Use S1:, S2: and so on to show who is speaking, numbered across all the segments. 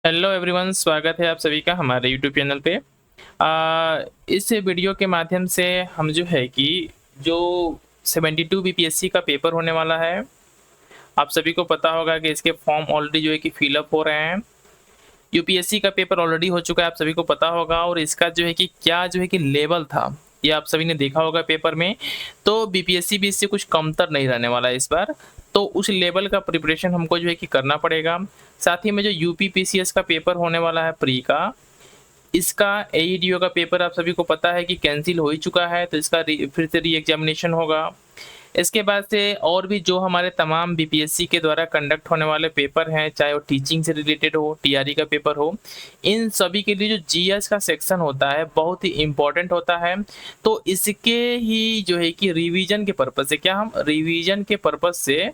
S1: Hello everyone, स्वागत है आप सभी का हमारे यूट्यूब चैनल पे। इस वीडियो के माध्यम से हम जो है कि जो 72 बीपीएससी का पेपर होने वाला है, आप सभी को पता होगा कि इसके फॉर्म ऑलरेडी जो है कि फिलअप हो रहे हैं। यूपीएससी का पेपर ऑलरेडी हो चुका है, आप सभी को पता होगा। और इसका जो है कि क्या जो है कि लेवल था, ये आप सभी ने देखा होगा पेपर में। तो बीपीएससी भी इससे कुछ कमतर नहीं रहने वाला है इस बार। तो उस लेवल का प्रिपरेशन हमको जो है कि करना पड़ेगा। साथ ही में जो यूपी पीसीएस का पेपर होने वाला है प्री का, इसका एईडीओ का पेपर आप सभी को पता है कि कैंसिल हो ही चुका है, तो इसका फिर से री एग्जामिनेशन होगा। इसके बाद से और भी जो हमारे तमाम बीपीएससी के द्वारा कंडक्ट होने वाले पेपर हैं, चाहे वो टीचिंग से रिलेटेड हो, टीआरई का पेपर हो, इन सभी के लिए जो जीएस का सेक्शन होता है बहुत ही इम्पोर्टेंट होता है। तो इसके ही जो है कि रिवीजन के पर्पज से, क्या हम रिवीजन के पर्पज से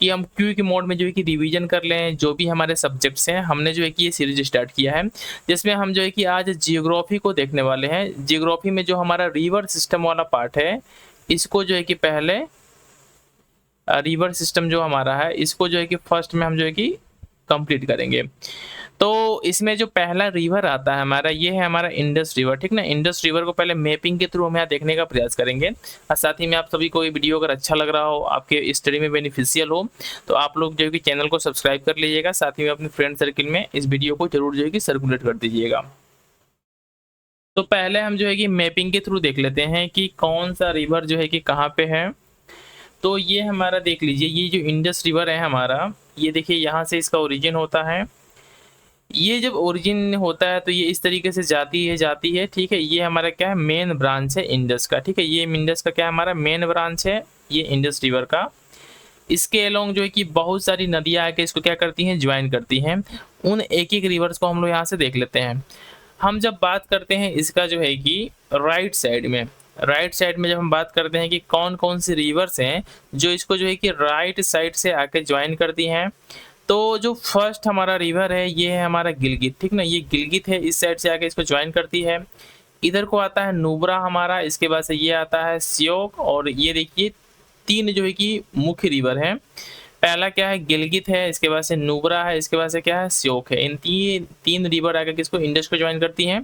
S1: कि हम क्विक मोड में जो है कि रिवीजन कर लें जो भी हमारे सब्जेक्ट्स हैं, हमने जो है कि ये सीरीज स्टार्ट किया है, जिसमें हम जो है कि आज जियोग्राफी को देखने वाले हैं। जियोग्राफी में जो हमारा रिवर सिस्टम वाला पार्ट है, इसको जो है कि पहले रिवर सिस्टम जो हमारा है, इसको जो है कि फर्स्ट में हम जो है कि कंप्लीट करेंगे। तो इसमें जो पहला रिवर आता है हमारा, ये है हमारा इंडस रिवर, ठीक ना। इंडस रिवर को पहले मैपिंग के थ्रू हम यहाँ देखने का प्रयास करेंगे। और साथ ही में आप सभी को ये वीडियो अगर अच्छा लग रहा हो, आपके स्टडी में बेनिफिशियल हो, तो आप लोग जो है कि चैनल को सब्सक्राइब कर लीजिएगा। साथ ही में अपने फ्रेंड सर्किल में इस वीडियो को जरूर जो है कि सर्कुलेट कर दीजिएगा। तो पहले हम जो है कि मैपिंग के थ्रू देख लेते हैं कि कौन सा रिवर जो है कि कहाँ पे है। तो ये हमारा देख लीजिए, ये जो इंडस रिवर है हमारा, ये देखिए यहाँ से इसका ओरिजिन होता है। ये जब ओरिजिन होता है तो ये इस तरीके से जाती है, ठीक है। ये हमारा क्या है, मेन ब्रांच है इंडस का, ठीक है। ये इंडस का क्या है, हमारा मेन ब्रांच है ये इंडस रिवर का। इसके अलोंग जो है कि बहुत सारी नदियां आके इसको क्या करती हैं, ज्वाइन करती हैं। उन एक एक रिवर्स को हम लोग यहाँ से देख लेते हैं। हम जब बात करते हैं इसका जो है कि राइट साइड में जब हम बात करते हैं कि कौन कौन सी रिवर्स हैं जो इसको जो है कि राइट साइड से आके ज्वाइन करती हैं, तो जो फर्स्ट हमारा रिवर है ये है हमारा गिलगित, ठीक ना। ये गिलगित है, इस साइड से आके इसको ज्वाइन करती है। इधर को आता है नुब्रा हमारा, इसके बाद से ये आता है श्योक। और ये देखिए तीन जो है कि मुख्य रिवर है। पहला क्या है, गिलगित है, इसके बाद से नुब्रा है, इसके बाद से क्या है, श्योक है। इन तीन रिवर आकर किसको, इंडस को ज्वाइन करती हैं।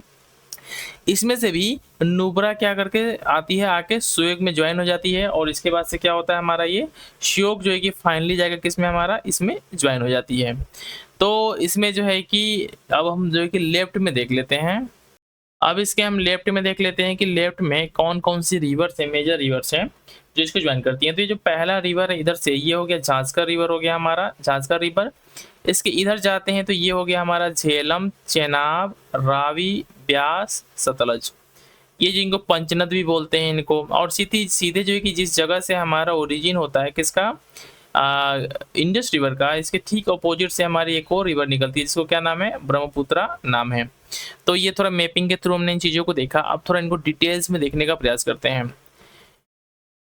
S1: इसमें से भी नुब्रा क्या करके आती है, आके श्योक में ज्वाइन हो जाती है। और इसके बाद से क्या होता है हमारा, ये श्योक जो है कि फाइनली जाकर किसमें, हमारा इसमें ज्वाइन हो जाती है। तो इसमें जो है कि अब हम जो है कि लेफ्ट में देख लेते हैं। अब इसके हम लेफ्ट में देख लेते हैं कि लेफ्ट में कौन कौन सी रिवर्स है, मेजर रिवर्स हैं जो इसको ज्वाइन करती हैं। तो ये जो पहला रिवर है इधर से, ये हो गया झांझकर रिवर, हो गया हमारा झांझकर रिवर। इसके इधर जाते हैं तो ये हो गया हमारा झेलम, चेनाब, रावी, ब्यास, सतलज। ये जिनको पंचनद भी बोलते हैं इनको। और सीधे जो है कि जिस जगह से हमारा ओरिजिन होता है किसका, इंडस रिवर का, इसके ठीक अपोजिट से हमारी एक और रिवर निकलती है जिसको क्या नाम है, ब्रह्मपुत्रा नाम है। तो ये थोड़ा मैपिंग के थ्रू हमने इन चीजों को देखा। अब थोड़ा इनको डिटेल्स में देखने का प्रयास करते हैं।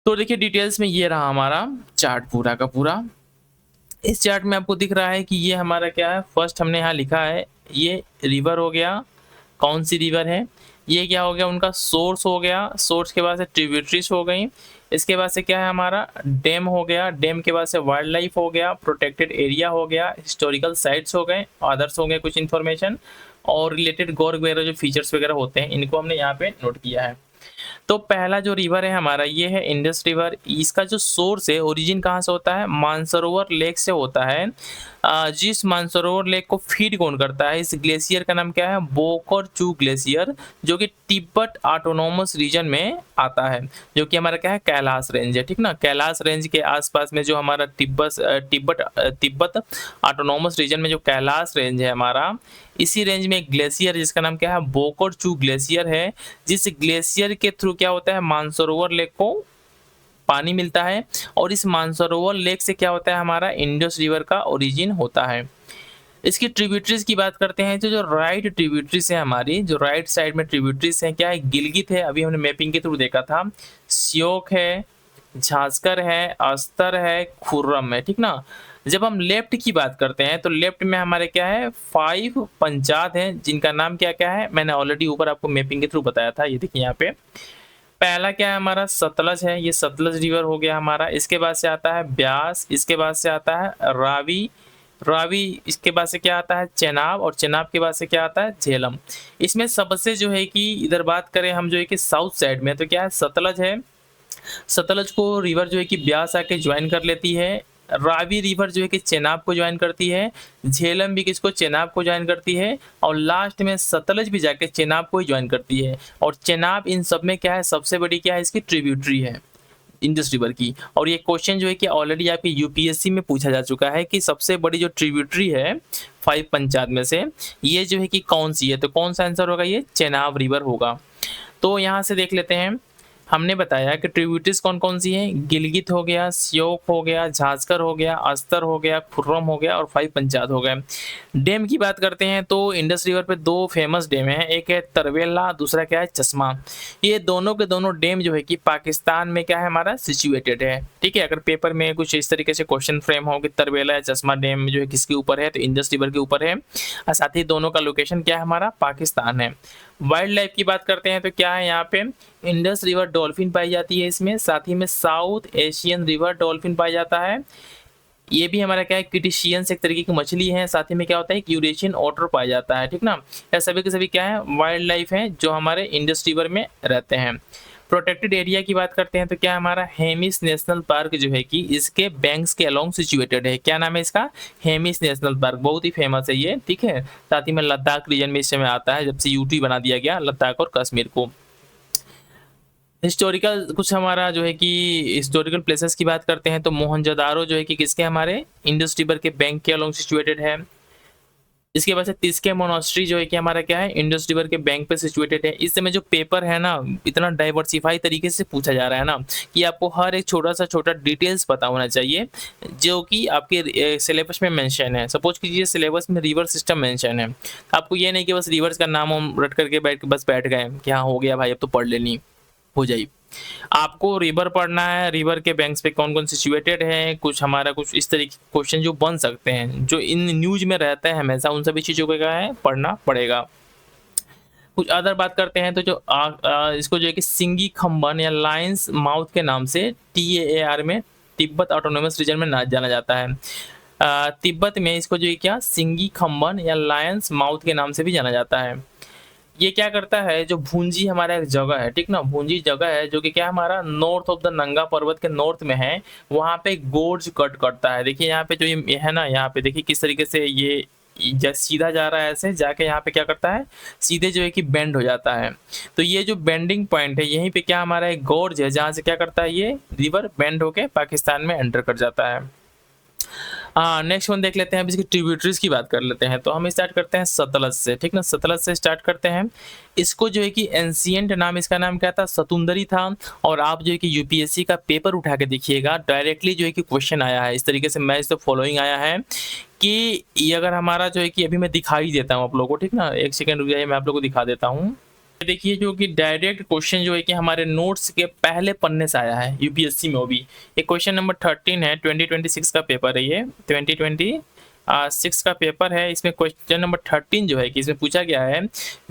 S1: तो देखिए डिटेल्स में ये रहा हमारा चार्ट पूरा का पूरा। इस चार्ट में आपको दिख रहा है कि ये हमारा क्या है, फर्स्ट हमने यहाँ लिखा है ये रिवर हो गया। कौन सी रिवर है, ये क्या हो गया, उनका सोर्स हो गया। सोर्स के बाद से ट्रिब्यूटरीज हो गई। इसके बाद से क्या है हमारा, डैम हो गया। डैम के बाद से वाइल्ड लाइफ हो गया, प्रोटेक्टेड एरिया हो गया, हिस्टोरिकल साइट्स हो गए, अदर्स हो गए कुछ इन्फॉर्मेशन, और रिलेटेड गौर वगैरह जो फीचर्स वगैरह होते हैं इनको हमने यहाँ पे नोट किया है। तो पहला जो रिवर है हमारा ये है इंडस रिवर। इसका जो सोर्स है, ओरिजिन कहाँ से होता है, मानसरोवर लेक से होता है। जिस मानसरोवर लेक को फीड कौन करता है, इस ग्लेशियर का नाम क्या है, बोकर चू ग्लेशियर, जो कि तिब्बत ऑटोनोमस रीजन में आता है, जो कि हमारा क्या है, कैलाश रेंज है, ठीक ना। कैलाश रेंज के आसपास में जो हमारा तिब्बत ऑटोनोमस रीजन में जो कैलाश रेंज है हमारा, इसी रेंज में एक ग्लेशियर जिसका नाम क्या है, बोकर चू ग्लेशियर है। जिस ग्लेशियर के थ्रू क्या होता है, मानसरोवर लेक को पानी मिलता है। और इस मानसरोवर लेक से क्या होता है, हमारा इंडस रिवर का ओरिजिन होता है। इसकी ट्रिब्यूटरीज की बात करते हैं तो जो राइट ट्रिब्यूटरीज है हमारी, जो राइट साइड में ट्रिब्यूटरीज है, क्या है, गिलगित है, अभी हमने मैपिंग के थ्रू देखा था, श्योक है, झांझकर है, अस्तर है, खुर्रम है, ठीक ना। जब हम लेफ्ट की बात करते हैं तो लेफ्ट में हमारे क्या है, 5 पंचायत हैं जिनका नाम क्या क्या है, मैंने ऑलरेडी ऊपर आपको मैपिंग के थ्रू बताया था। ये देखिए यहाँ पे पहला क्या है हमारा, सतलज है, ये सतलज रिवर हो गया हमारा। इसके बाद से आता है ब्यास, इसके बाद से आता है रावी, रावी इसके बाद से क्या आता है चेनाब, और चेनाब के बाद से क्या आता है झेलम। इसमें सबसे जो है कि इधर बात करें हम जो है कि साउथ साइड में, तो क्या है सतलज है। सतलज को रिवर जो है कि ब्यास आके ज्वाइन कर लेती है। रावी रिवर जो है कि चेनाब को ज्वाइन करती है। झेलम भी किसको चेनाब को ज्वाइन करती है। और लास्ट में सतलज भी जाके चेनाब को ही ज्वाइन करती है। और चेनाब इन सब में क्या है सबसे बड़ी क्या है इसकी ट्रिब्यूटरी है इंडस रिवर की। और ये क्वेश्चन जो है कि ऑलरेडी आपके यूपीएससी में पूछा जा चुका है कि सबसे बड़ी जो ट्रिब्यूटरी है 5 पंचायत में से ये जो है कि कौन सी है, तो कौन सा आंसर होगा, ये चेनाब रिवर होगा। तो यहाँ से देख लेते हैं, हमने बताया कि ट्रिब्यूटरीज कौन कौन सी हैं, गिलगित हो गया, श्योक हो गया, झांझकर हो गया, अस्तर हो गया, खुर्रम हो गया और 5 पंचायत हो गए। डैम की बात करते हैं तो इंडस रिवर पे 2 फेमस डैम हैं, एक है तरवेला, दूसरा क्या है चश्मा। ये दोनों के दोनों डैम जो है कि पाकिस्तान में क्या है हमारा सिचुएटेड है। ठीक है, अगर पेपर में कुछ इस तरीके से क्वेश्चन फ्रेम हो कि तरवेला या चश्मा डैम जो है किसके ऊपर है, तो इंडस रिवर के ऊपर है, और साथ ही दोनों का लोकेशन क्या है हमारा पाकिस्तान है। वाइल्ड लाइफ की बात करते हैं तो क्या है यहाँ पे इंडस रिवर डॉल्फिन पाई जाती है इसमें, साथ ही में साउथ एशियन रिवर डॉल्फिन पाया जाता है। ये भी हमारा क्या है क्रिटिशियंस एक तरीके की मछली है, साथ ही में क्या होता है यूरेशियन ऑटर पाया जाता है। ठीक ना, यह सभी के सभी क्या है वाइल्ड लाइफ है जो हमारे इंडस रिवर में रहते हैं। प्रोटेक्टेड एरिया की बात करते हैं तो क्या हमारा हेमिस नेशनल पार्क जो है कि इसके बैंक्स के अलोंग सिचुएटेड है। क्या नाम है इसका, हेमिस नेशनल पार्क, बहुत ही फेमस है ये। ठीक है, साथ ही में लद्दाख रीजन में इस समय आता है जब से यूटी बना दिया गया लद्दाख और कश्मीर को। हिस्टोरिकल कुछ हमारा जो है कि हिस्टोरिकल प्लेसेस की बात करते हैं तो मोहनजोदारो जो है कि किसके हमारे इंडस रिवर के बैंक के अलोंग सिचुएटेड है। इसके बाद से तिस्के मोनास्ट्री जो है कि हमारा क्या है इंडस रिवर के बैंक पे सिचुएटेड है। इस समय जो पेपर है ना इतना डाइवर्सिफाई तरीके से पूछा जा रहा है ना कि आपको हर एक छोटा सा छोटा डिटेल्स पता होना चाहिए जो कि आपके सिलेबस में मेंशन है। सपोज कीजिए सिलेबस में रिवर सिस्टम मेंशन है, आपको ये नहीं कि बस रिवर्स का नाम हम रट करके बैठ गए कि हाँ हो गया भाई अब तो पढ़ लेनी हो जाए। आपको रिवर पढ़ना है, रिवर के बैंक्स पे कौन कौन सिचुएटेड है, कुछ हमारा कुछ इस तरीके के क्वेश्चन जो बन सकते हैं जो इन न्यूज में रहते हैं हमेशा, उन सभी चीज़ों का क्या है पढ़ना पड़ेगा। कुछ अदर बात करते हैं तो जो इसको जो है कि सिंगी खम्बन या लायंस माउथ के नाम से TAAR में तिब्बत ऑटोनोमस रीजन में जाना जाता है। तिब्बत में इसको जो है क्या सिंगी खम्बन या लायंस माउथ के नाम से भी जाना जाता है। ये क्या करता है जो भूंजी हमारा एक जगह है, ठीक ना, भूंजी जगह है जो कि क्या हमारा नॉर्थ ऑफ द नंगा पर्वत के नॉर्थ में है, वहां पे गोर्ज कट करता है। देखिए यहाँ पे जो ये है ना, यहाँ पे देखिए किस तरीके से ये सीधा जा रहा है, ऐसे जाके यहाँ पे क्या करता है सीधे जो है कि बेंड हो जाता है। तो ये जो बेंडिंग पॉइंट है यहीं पे क्या हमारा एक गोर्ज है जहाँ से क्या करता है ये रिवर बेंड होके पाकिस्तान में एंटर कर जाता है। नेक्स्ट वन देख लेते हैं, अब इसकी ट्रिब्यूटरीज की बात कर लेते हैं। तो हम स्टार्ट करते हैं सतलज से, ठीक ना, सतलज से स्टार्ट करते हैं। इसको जो है कि एंशियंट नाम इसका नाम क्या था, सतुंदरी था। और आप जो है कि यूपीएससी का पेपर उठा के देखिएगा डायरेक्टली जो है कि क्वेश्चन आया है इस तरीके से, मैच द फॉलोइंग आया है कि ये अगर हमारा जो है कि अभी मैं दिखाई देता हूँ आप लोगों को, ठीक ना, एक सेकेंड रुक जाइए मैं आप लोगों को दिखा देता हूँ। देखिए जो कि डायरेक्ट क्वेश्चन जो है कि हमारे नोट्स के पहले पन्ने से आया है यूपीएससी में, वो भी ये क्वेश्चन नंबर 13 है, 2026 का पेपर है ये, 2026 का पेपर है। इसमें क्वेश्चन नंबर 13 जो है कि इसमें पूछा गया है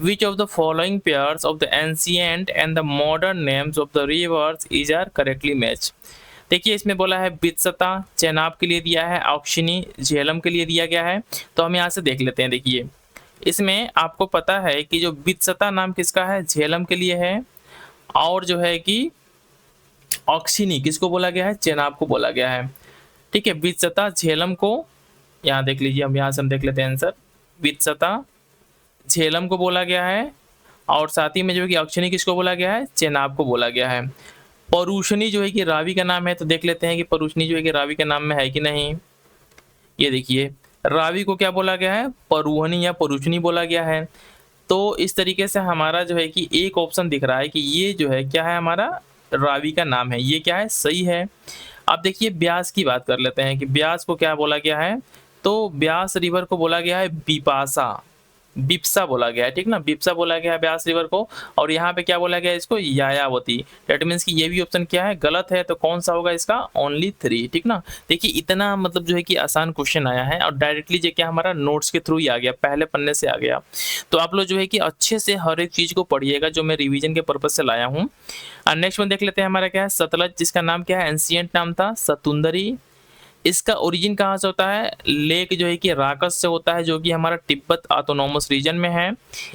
S1: which of the following pairs of the ancient and the modern names of the rivers is are correctly match. देखिए इसमें बोला है बित्सता चेनाब के लिए दिया है, ऑक्शिनी झेलम के लिए दिया गया है। तो हम यहाँ से देख लेते हैं। देखिए इसमें आपको पता है कि जो बित्सता नाम किसका है, झेलम के लिए है, और जो है कि ऑक्सिनी किसको बोला गया है, चेनाब को बोला गया है। ठीक है, बित्सता झेलम को यहाँ देख लीजिए, हम यहाँ से हम देख लेते हैं आंसर, बित्सता झेलम को बोला गया है, और साथ ही में जो है कि ऑक्सिनी किसको बोला गया है, चेनाब को बोला गया है। परुशनी जो है कि रावी का नाम है, तो देख लेते हैं कि परुशनी जो है कि रावी के नाम में है कि नहीं। ये देखिए रावी को क्या बोला गया है, परुहनी या परुशनी बोला गया है। तो इस तरीके से हमारा जो है कि एक ऑप्शन दिख रहा है कि ये जो है क्या है हमारा रावी का नाम है, ये क्या है सही है। अब देखिए ब्यास की बात कर लेते हैं कि ब्यास को क्या बोला गया है, तो ब्यास रिवर को बोला गया है बिपाशा, बिपसा बोला गया है, ठीक ना, बिपसा बोला गया है ब्यास रिवर को। और यहाँ पे क्या बोला गया है इसको, यायावती। डेट मीन्स कि ये भी ऑप्शन क्या है गलत है, तो कौन सा होगा इसका, ओनली 3, ठीक ना। देखिए इतना मतलब जो है कि आसान क्वेश्चन आया है और डायरेक्टली जो क्या हमारा नोट्स के थ्रू ही आ गया, पहले पन्ने से आ गया। तो आप लोग जो है कि अच्छे से हर एक चीज को पढ़िएगा जो मैं रिविजन के पर्पज से लाया हूँ। नेक्स्ट वन देख लेते हैं हमारा क्या है, सतलज जिसका नाम क्या है, एंशियंट नाम था सतुंदरी। इसका ओरिजिन कहाँ से होता है? लेक जो है कि राकस से होता है, जो कि हमारा तिब्बत ऑटोनॉमस रीजन में है।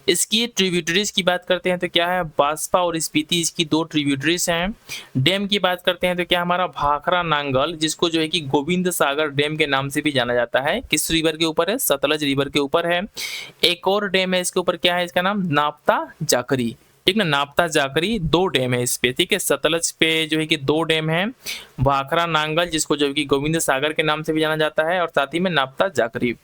S1: इसकी ट्रिब्यूटरीज की बात करते हैं तो क्या है? बास्पा और स्पीति इसकी 2 ट्रिब्यूटरीज हैं। डैम की बात करते हैं तो क्या हमारा? भाखड़ा नांगल, जिसको जो है कि गोविंद सागर डैम के नाम से भी जाना जाता है। किस रिवर के ऊपर है? सतलज रिवर के ऊपर है। एक और डैम है इसके ऊपर, क्या है इसका नाम? नाप्ता जाकरी, ठीक ना, नाप्ता जाकरी 2 डैम है इस पे, ठीक है। सतलज पे जो है कि 2 डैम है, भाखड़ा नांगल जिसको जो है कि गोविंद सागर के नाम से भी जाना जाता है, और साथ ही में नाप्ता जाकरी।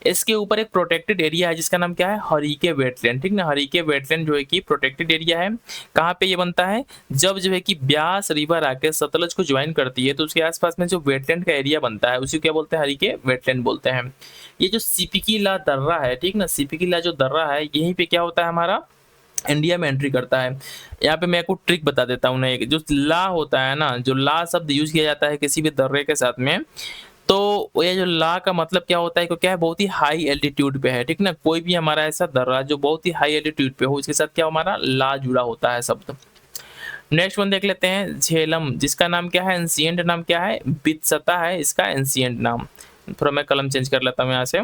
S1: इसके ऊपर एक प्रोटेक्टेड एरिया है जिसका नाम क्या है? हरिके वेटलैंड, ठीक ना। हरिके वेटलैंड जो है कि प्रोटेक्टेड एरिया है। कहाँ पे ये बनता है? जब जो है कि ब्यास रिवर आके सतलज को ज्वाइन करती है तो उसके आसपास में जो वेटलैंड का एरिया बनता है उसी को क्या बोलते हैं? हरिके वेटलैंड बोलते हैं। ये जो सिपिकीला दर्रा है, ठीक ना, सिपिकीला जो दर्रा है यहीं पे क्या होता है? हमारा इंडिया में एंट्री करता है। यहाँ पे मैं आपको ट्रिक बता देता हूँ ना, एक जो ला होता है ना, जो ला शब्द यूज किया जाता है किसी भी दर्रे के साथ में, तो ये जो ला का मतलब क्या होता है? क्या है? बहुत ही हाई एल्टीट्यूड पे है, ठीक ना। कोई भी हमारा ऐसा दर्रा जो बहुत ही हाई एल्टीट्यूड पे हो, इसके साथ क्या हमारा ला जुड़ा होता है शब्द। नेक्स्ट वन देख लेते हैं, झेलम, जिसका नाम क्या है? एंशिएंट नाम क्या है? बित्सता है इसका एंशिएंट नाम। थोड़ा मैं कलम चेंज कर लेता हूँ यहाँ से,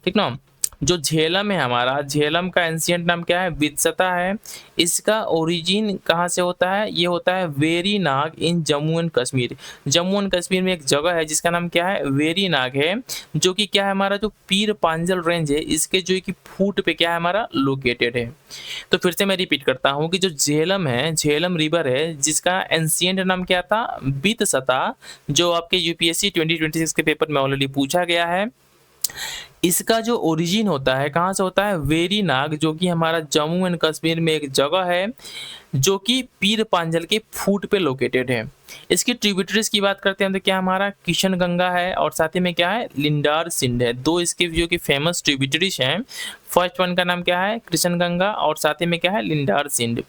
S1: ठीक ना। जो झेलम है हमारा, झेलम का एंशिएंट नाम क्या है? बित्सता है। इसका ओरिजिन कहाँ से होता है? ये होता है वेरीनाग इन जम्मू एंड कश्मीर। जम्मू एंड कश्मीर में एक जगह है जिसका नाम क्या है? वेरीनाग है, जो कि क्या है हमारा? जो पीर पांजल रेंज है इसके जो है कि फूट पे क्या है हमारा? लोकेटेड है। तो फिर से मैं रिपीट करता हूँ कि जो झेलम है, झेलम रिवर है जिसका एंशिएंट नाम क्या था? बित्सता, जो आपके यूपीएससी 2026 के पेपर में ऑलरेडी पूछा गया है। इसका जो ओरिजिन होता है कहाँ से होता है? वेरीनाग, जो कि हमारा जम्मू एंड कश्मीर में एक जगह है जो कि पीर पांजल के फूट पे लोकेटेड है। इसकी ट्रिब्यूटरीज की बात करते हैं तो क्या हमारा? किशन गंगा है, और साथ ही में क्या है? लिंडार सिंध है। 2 इसके जो कि फेमस ट्रिब्यूटरीज हैं। फर्स्ट वन का नाम क्या है? कृष्ण गंगा, और साथ ही में क्या है? लिंडार सिंध।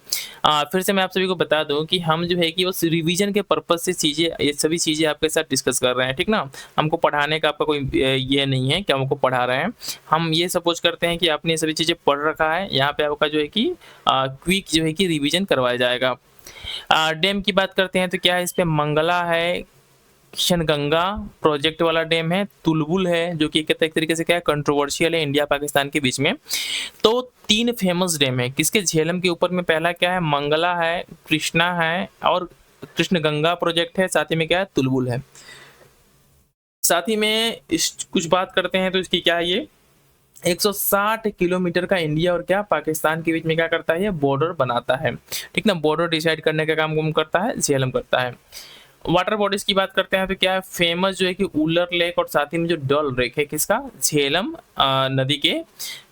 S1: फिर से मैं आप सभी को बता दूं कि हम जो है कि बस रिवीजन के पर्पज से चीजें, ये सभी चीजें आपके साथ डिस्कस कर रहे हैं, ठीक ना। हमको पढ़ाने का आपका कोई ये नहीं है कि हमको पढ़ा रहे हैं। हम ये सपोज करते हैं कि आपने ये सभी चीजें पढ़ रखा है, यहाँ पे आपका जो है कि क्विक जो है कि रिवीजन करवाया जाएगा। डैम की बात करते हैं तो क्या है? इस पे मंगला है, किशन गंगा प्रोजेक्ट वाला डैम है, तुलबुल है जो कि एक तरीके से क्या है? कंट्रोवर्शियल है इंडिया पाकिस्तान के बीच में। तो 3 फेमस डैम है किसके? झेलम के ऊपर में। पहला क्या है? मंगला है, कृष्णा है, और कृष्ण गंगा प्रोजेक्ट है, साथ ही में क्या है? तुलबुल है। साथ ही में कुछ बात करते हैं तो इसकी क्या है? ये 160 किलोमीटर का इंडिया और क्या पाकिस्तान के बीच में क्या करता है? ये बॉर्डर बनाता है, ठीक ना। बॉर्डर डिसाइड करने का काम कौन करता है? झेलम करता है। वाटर बॉडीज की बात करते हैं तो क्या है? फेमस जो है कि उलर लेक, और साथ ही में जो डल लेक है किसका? झेलम नदी के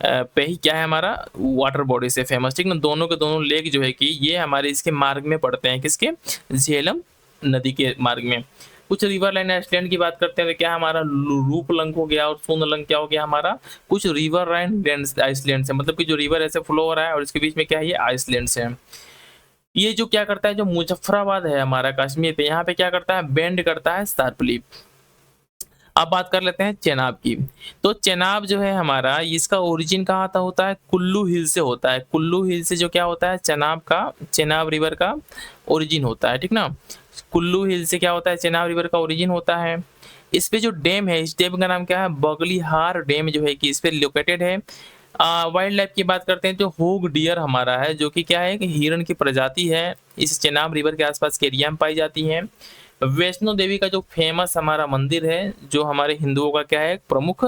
S1: पे ही क्या है हमारा? वाटर बॉडी से फेमस, ठीक ना। दोनों के दोनों लेक जो है कि ये हमारे इसके मार्ग में पड़ते हैं, किसके? झेलम नदी के मार्ग में। कुछ रिवर लाइन आइसलैंड की बात करते हैं तो क्या हमारा? रूपलंग हो गया, और सोनलंग क्या हो गया हमारा? कुछ रिवर लाइन आइसलैंड है, मतलब कि जो रिवर ऐसे फ्लो हो रहा है और इसके बीच में क्या है? ये आइसलैंड है। ये जो क्या करता है? जो मुजफ्फराबाद है हमारा कश्मीर पे, यहाँ पे क्या करता है? बेंड करता है शार्पली। अब बात कर लेते हैं चेनाब की। तो चेनाब जो है हमारा, इसका ओरिजिन कहाँ था? होता है कुल्लू हिल से होता है। कुल्लू हिल से जो क्या होता है? चेनाब का, चेनाब रिवर का ओरिजिन होता है, ठीक ना। कुल्लू हिल से क्या होता है? चेनाब रिवर का ओरिजिन होता है। इस पे जो डैम है, इस डैम का नाम क्या है? बगलीहार डैम जो है कि इस पे लोकेटेड है। वाइल्ड लाइफ की बात करते हैं तो होग डियर हमारा है, जो कि क्या है कि हिरण की प्रजाति है, इस चेनाब रिवर के आसपास के एरिया में पाई जाती है। वैष्णो देवी का जो फेमस हमारा मंदिर है, जो हमारे हिंदुओं का क्या है? प्रमुख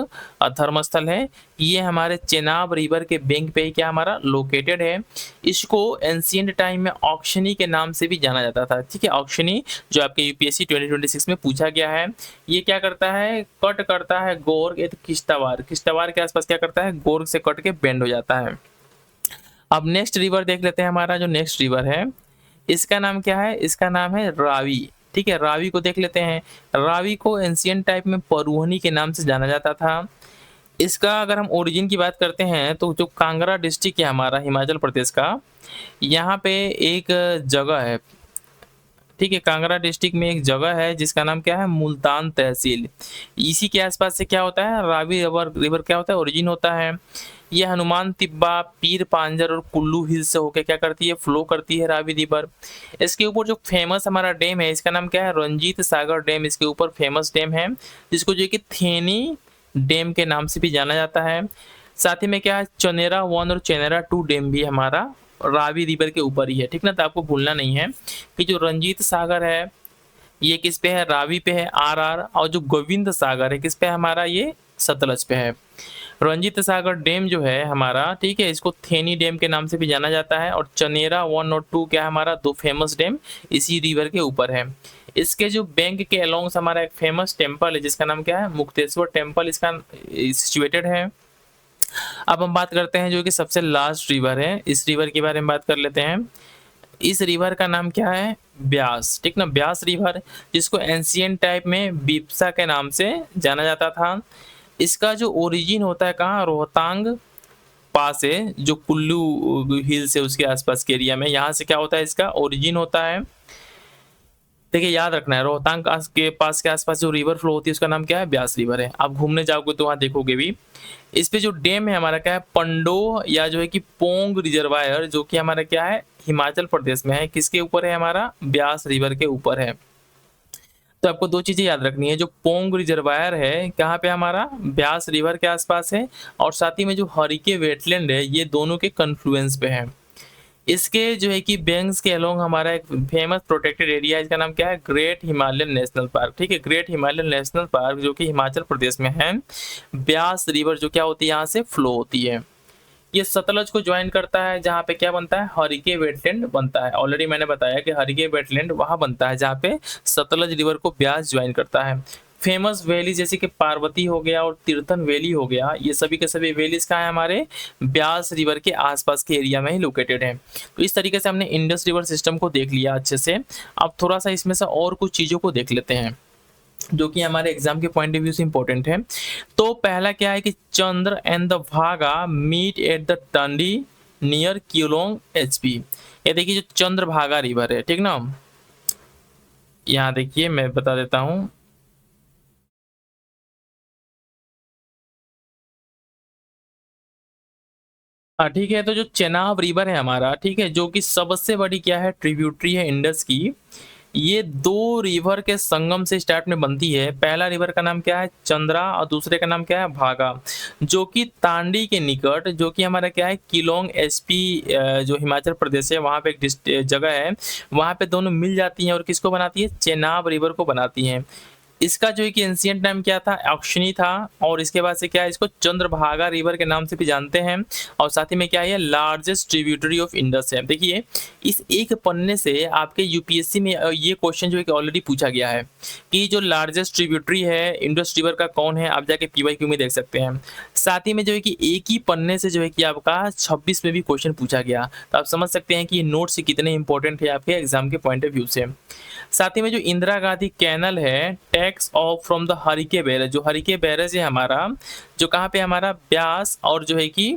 S1: धर्म स्थल है, ये हमारे चेनाब रिवर के बैंक पे ही क्या हमारा? लोकेटेड है। इसको एंशिएंट टाइम में ऑक्शनी के नाम से भी जाना जाता था, ठीक है। ऑक्शनी जो आपके यूपीएससी 2026 में पूछा गया है। ये क्या करता है? कट करता है गोर्ग, ये तो किश्तवाड़, किश्तवाड़ के आसपास क्या करता है? गोर्ग से कट के बेंड हो जाता है। अब नेक्स्ट रिवर देख लेते हैं। हमारा जो नेक्स्ट रिवर है इसका नाम क्या है? इसका नाम है रावी, ठीक है। रावी को देख लेते हैं। रावी को एंशिएंट टाइप में परुहनी के नाम से जाना जाता था। इसका अगर हम ओरिजिन की बात करते हैं तो जो कांगड़ा डिस्ट्रिक्ट है हमारा हिमाचल प्रदेश का, यहाँ पे एक जगह है, ठीक है, कांगड़ा डिस्ट्रिक्ट में एक जगह है जिसका नाम क्या है, मुल्तान तहसील। इसी के आसपास से क्या होता है, रावी रिवर रिवर क्या होता है, ओरिजिन होता है। ये हनुमान तिब्बा, पीर पांजर और कुल्लू हिल्स से होकर क्या करती है, फ्लो करती है रावी रिवर। इसके ऊपर जो फेमस हमारा डैम है, इसका नाम क्या है, रंजीत सागर डैम इसके ऊपर फेमस डैम है, जिसको जो है कि थेनी डैम के नाम से भी जाना जाता है। साथ ही में क्या है, चनेरा 1 और चनेरा 2 डैम भी हमारा रावी रिवर के ऊपर ही है, ठीक ना। तो आपको भूलना नहीं है कि जो रंजीत सागर है ये किस पे है, रावी पे है, RR, और जो गोविंद सागर है किस पे है हमारा, ये सतलज पे है। रंजीत सागर डैम जो है हमारा, ठीक है, इसको थेनी डैम के नाम से भी जाना जाता है। और चनेरा 1 और 2 क्या है हमारा, दो फेमस डैम इसी रिवर के ऊपर है। इसके जो बैंक के अलोंग्स हमारा एक फेमस टेम्पल है जिसका नाम क्या है, मुक्तेश्वर टेम्पल इसका सिचुएटेड है। अब हम बात करते हैं जो कि सबसे लास्ट रिवर है, इस रिवर के बारे में बात कर लेते हैं। इस रिवर का नाम क्या है, ब्यास, ठीक ना, ब्यास रिवर, जिसको एंशियंट टाइप में बीपसा के नाम से जाना जाता था। इसका जो ओरिजिन होता है कहाँ, रोहतांग पास है, जो कुल्लू हिल्स है उसके आसपास के एरिया में, यहाँ से क्या होता है, इसका ओरिजिन होता है। देखिए याद रखना है, रोहतांग के पास के आसपास जो रिवर फ्लो होती है उसका नाम क्या है, ब्यास रिवर है। आप घूमने जाओगे तो वहाँ देखोगे भी। इस पे जो डैम है हमारा क्या है, पंडो या जो है कि पोंग रिजर्वायर, जो कि हमारा क्या है, हिमाचल प्रदेश में है। किसके ऊपर है, हमारा ब्यास रिवर के ऊपर है। तो आपको दो चीजें याद रखनी है, जो पोंग रिजर्वायर है कहाँ पे हमारा, ब्यास रिवर के आसपास है। और साथ ही में जो हरिके वेटलैंड है ये दोनों के कन्फ्लुएंस पे है। इसके जो है कि बैंक्स के अलोंग हमारा एक फेमस प्रोटेक्टेड एरिया है, इसका नाम क्या है, ग्रेट हिमालयन नेशनल पार्क, ठीक है। ग्रेट हिमालयन नेशनल पार्क जो कि हिमाचल प्रदेश में है। ब्यास रिवर जो क्या होती है, यहाँ से फ्लो होती है। ये सतलज को ज्वाइन करता है, जहाँ पे क्या बनता है, हरिके वेटलैंड बनता है। ऑलरेडी मैंने बताया कि हरिके वेटलैंड वहां बनता है जहाँ पे सतलज रिवर को ब्यास ज्वाइन करता है। फेमस वैली जैसे कि पार्वती हो गया और तीर्थन वैली हो गया, ये सभी के सभी वैलीज कहाँ है, हमारे ब्यास रिवर के आसपास के एरिया में ही लोकेटेड है। तो इस तरीके से हमने इंडस रिवर सिस्टम को देख लिया अच्छे से। अब थोड़ा सा इसमें से और कुछ चीजों को देख लेते हैं जो कि हमारे एग्जाम के पॉइंट ऑफ व्यू से इंपॉर्टेंट है। तो पहला क्या है कि Chandra and the Bhaga meet at the Tandi near Keylong HP। ये देखिए जो चंद्रभागा रिवर है, ठीक ना, यहाँ देखिए मैं बता देता हूँ। हाँ ठीक है, तो जो चेनाब रिवर है हमारा, ठीक है, जो कि सबसे बड़ी क्या है, ट्रिब्यूटरी है इंडस की। ये दो रिवर के संगम से स्टार्ट में बनती है। पहला रिवर का नाम क्या है, चंद्रा, और दूसरे का नाम क्या है, भागा, जो कि तांडी के निकट, जो कि हमारा क्या है, किलोंग SP जो हिमाचल प्रदेश है वहाँ पे एक जगह है, वहाँ पे दोनों मिल जाती हैं और किसको बनाती है, चेनाब रिवर को बनाती हैं। इसका जो है कि एंशिएंट नाम क्या था, अक्षनी था। और इसके बाद से क्या है, इसको चंद्रभागा रिवर के नाम से भी जानते हैं। और साथ ही में क्या है, लार्जेस्ट ट्रिब्यूटरी ऑफ इंडस है। देखिए इस एक पन्ने से आपके UPSC में ये क्वेश्चन जो है कि ऑलरेडी पूछा गया है कि जो लार्जेस्ट ट्रिब्यूटरी है इंडस रिवर का कौन है, आप जाके PYQ में देख सकते हैं। साथ ही में जो है कि एक ही पन्ने से जो है कि आपका 26 में भी क्वेश्चन पूछा गया। तो आप समझ सकते हैं कि ये नोट्स कितने इंपॉर्टेंट है आपके एग्जाम के पॉइंट ऑफ व्यू से। साथ ही में जो इंदिरा गांधी कैनल है, tax of from the Harike barrage, जो हरिके बैरेज है हमारा, जो कहाँ पे हमारा, ब्यास और जो है कि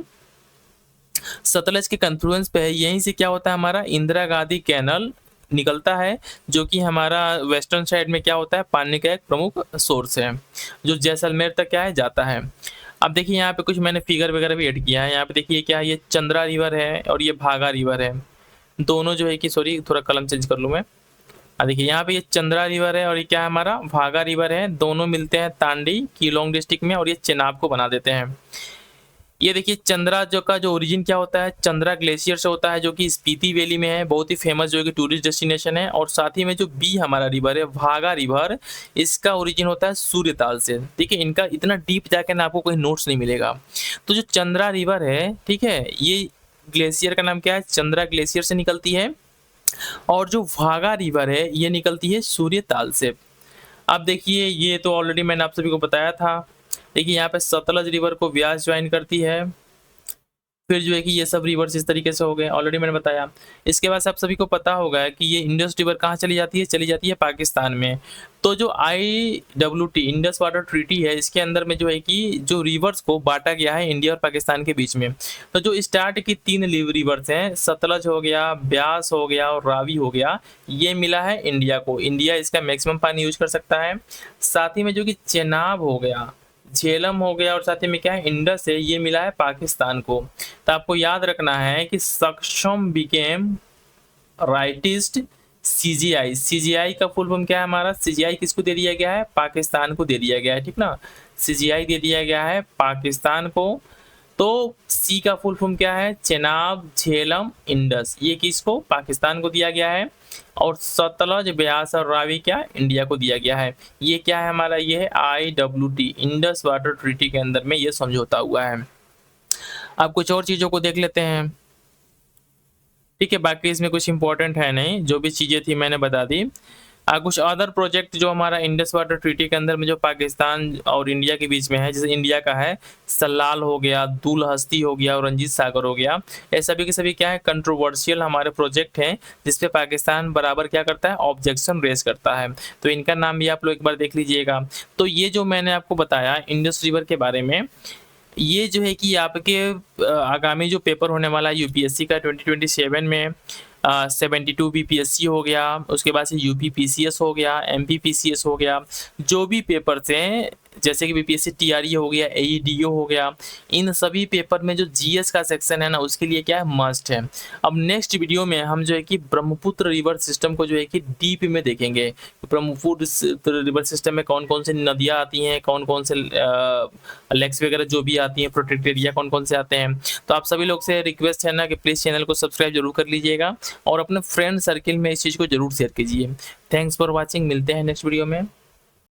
S1: सतलज के कन्फ्लुएंस पे है। यहीं से क्या होता है, हमारा इंदिरा गांधी कैनल निकलता है, जो कि हमारा वेस्टर्न साइड में क्या होता है, पानी का एक प्रमुख सोर्स है, जो जैसलमेर तक क्या है, जाता है। अब देखिए यहाँ पे कुछ मैंने फिगर वगैरह भी ऐड किया है। यहाँ पे देखिए क्या है, ये चंद्रा रिवर है और ये भागा रिवर है। दोनों जो है कि, सॉरी थोड़ा कलम चेंज कर लूँ मैं। देखिए यहाँ पे ये चंद्रा रिवर है और ये क्या है, हमारा भागा रिवर है। दोनों मिलते हैं तांडी कीलोंग डिस्ट्रिक्ट में और ये चेनाब को बना देते हैं। ये देखिए चंद्रा जो का जो ओरिजिन क्या होता है, चंद्रा ग्लेशियर से होता है, जो कि स्पीति वैली में है, बहुत ही फेमस जो है कि टूरिस्ट डेस्टिनेशन है। और साथ ही में जो बी हमारा रिवर है, भागा रिवर, इसका ओरिजिन होता है सूर्यताल से। ठीक है, इनका इतना डीप जाके ना आपको कोई नोट्स नहीं मिलेगा। तो जो चंद्रा रिवर है, ठीक है, ये ग्लेशियर का नाम क्या है, चंद्रा ग्लेशियर से निकलती है। और जो भागा रिवर है ये निकलती है सूर्यताल से। अब देखिए ये तो ऑलरेडी मैंने आप सभी को बताया था। देखिए यहाँ पे सतलज रिवर को व्यास ज्वाइन करती है। फिर जो है कि ये सब रिवर्स इस तरीके से हो गए, ऑलरेडी मैंने बताया। इसके बाद आप सभी को पता होगा कि ये इंडस रिवर कहाँ चली जाती है पाकिस्तान में। तो जो IWT इंडस वाटर ट्रीटी है, इसके अंदर में जो है कि जो रिवर्स को बांटा गया है इंडिया और पाकिस्तान के बीच में। तो जो स्टार्ट की 3 रिवर्स हैं, सतलज हो गया, ब्यास हो गया और रावी हो गया, ये मिला है इंडिया को। इंडिया इसका मैक्सिमम पानी यूज कर सकता है। साथ ही में जो कि चेनाब हो गया, झेलम हो गया और साथ ही में क्या है इंडस है, ये मिला है पाकिस्तान को। तो आपको याद रखना है कि सक्षम बिकेम राइटिस्ट CGI। CGI का फुल फॉर्म क्या है हमारा? CGI किसको दे दिया गया है? पाकिस्तान को दे दिया गया है, ठीक ना। CGI दे दिया गया है पाकिस्तान को। तो सी का फुल फॉर्म क्या है? चेनाब, झेलम, इंडस, ये किसको? पाकिस्तान को दिया गया है। और सतलज, ब्यास और रावी क्या? इंडिया को दिया गया है। ये क्या है हमारा? ये है IWT इंडस वाटर ट्रीटी के अंदर में ये समझौता हुआ है। अब कुछ और चीजों को देख लेते हैं, ठीक है। बाकी इसमें कुछ इंपॉर्टेंट है नहीं, जो भी चीजें थी मैंने बता दी। कुछ अदर प्रोजेक्ट जो हमारा इंडस वाटर ट्रीटी के अंदर में जो पाकिस्तान और इंडिया के बीच में है, जैसे इंडिया का है सलाल हो गया, दूल हस्ती हो गया और रंजीत सागर हो गया, ये सभी के सभी क्या है? कंट्रोवर्शियल हमारे प्रोजेक्ट हैं, जिसपे पाकिस्तान बराबर क्या करता है? ऑब्जेक्शन रेज करता है। तो इनका नाम भी आप लोग एक बार देख लीजिएगा। तो ये जो मैंने आपको बताया इंडस रिवर के बारे में, ये जो है कि आपके आगामी जो पेपर होने वाला है UPSC का 2027 में 72 BPSC हो गया, उसके बाद से UP PCS हो गया, MP PCS हो गया, जो भी पेपर्स हैं जैसे कि BPSC TRE हो गया, AEDO हो गया, इन सभी पेपर में जो GS का सेक्शन है ना, उसके लिए क्या है? मस्ट है। अब नेक्स्ट वीडियो में हम जो है कि ब्रह्मपुत्र रिवर सिस्टम को जो है कि डीप में देखेंगे। ब्रह्मपुत्र रिवर सिस्टम में कौन कौन से नदियाँ आती हैं, कौन कौन से लेक्स वगैरह जो भी आती हैं, प्रोटेक्टेड एरिया कौन कौन से आते हैं। तो आप सभी लोग से रिक्वेस्ट है ना कि प्लीज़ चैनल को सब्सक्राइब जरूर कर लीजिएगा और अपने फ्रेंड सर्किल में इस चीज़ को जरूर शेयर कीजिए। थैंक्स फॉर वॉचिंग, मिलते हैं नेक्स्ट वीडियो में।